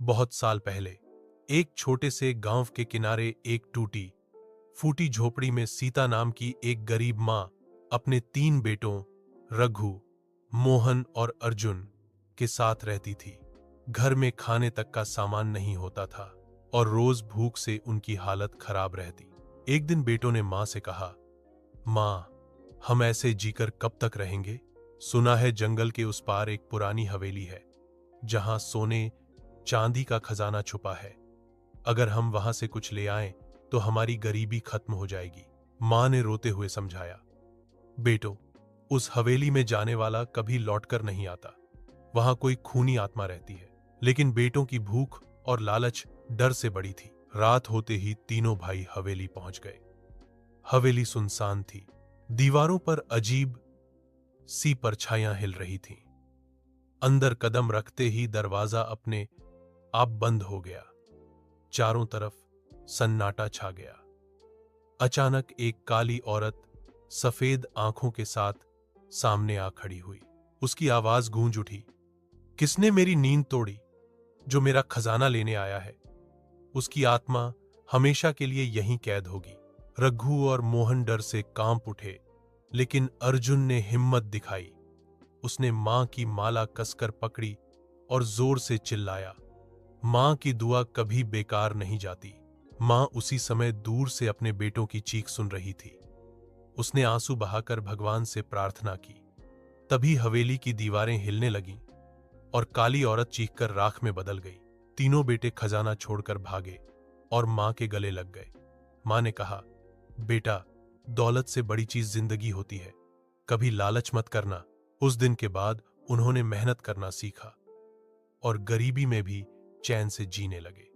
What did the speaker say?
बहुत साल पहले एक छोटे से गांव के किनारे एक टूटी फूटी झोपड़ी में सीता नाम की एक गरीब मां अपने 3 बेटों रघु, मोहन और अर्जुन के साथ रहती थी। घर में खाने तक का सामान नहीं होता था और रोज भूख से उनकी हालत खराब रहती। एक दिन बेटों ने मां से कहा, मां, हम ऐसे जीकर कब तक रहेंगे? सुना है जंगल के उस पार एक पुरानी हवेली है जहां सोने चांदी का खजाना छुपा है। अगर हम वहां से कुछ ले आएं तो हमारी गरीबी खत्म हो जाएगी। मां ने रोते हुए समझाया, बेटो, उस हवेली में जाने वाला कभी लौटकर नहीं आता। वहां कोई खूनी आत्मा रहती है। लेकिन बेटों की भूख और लालच डर से बड़ी थी। रात होते ही तीनों भाई हवेली पहुंच गए। हवेली सुनसान थी। दीवारों पर अजीब सी परछाइयां हिल रही थीं। अंदर कदम रखते ही दरवाजा अपने आप बंद हो गया। चारों तरफ सन्नाटा छा गया। अचानक एक काली औरत सफेद आंखों के साथ सामने आ खड़ी हुई। उसकी आवाज गूंज उठी, किसने मेरी नींद तोड़ी? जो मेरा खजाना लेने आया है, उसकी आत्मा हमेशा के लिए यहीं कैद होगी। रघु और मोहन डर से कांप उठे, लेकिन अर्जुन ने हिम्मत दिखाई। उसने मां की माला कसकर पकड़ी और जोर से चिल्लाया, मां की दुआ कभी बेकार नहीं जाती। मां उसी समय दूर से अपने बेटों की चीख सुन रही थी। उसने आंसू बहाकर भगवान से प्रार्थना की। तभी हवेली की दीवारें हिलने लगीं और काली औरत चीखकर राख में बदल गई। तीनों बेटे खजाना छोड़कर भागे और मां के गले लग गए। मां ने कहा, बेटा, दौलत से बड़ी चीज जिंदगी होती है, कभी लालच मत करना। उस दिन के बाद उन्होंने मेहनत करना सीखा और गरीबी में भी चैन से जीने लगे।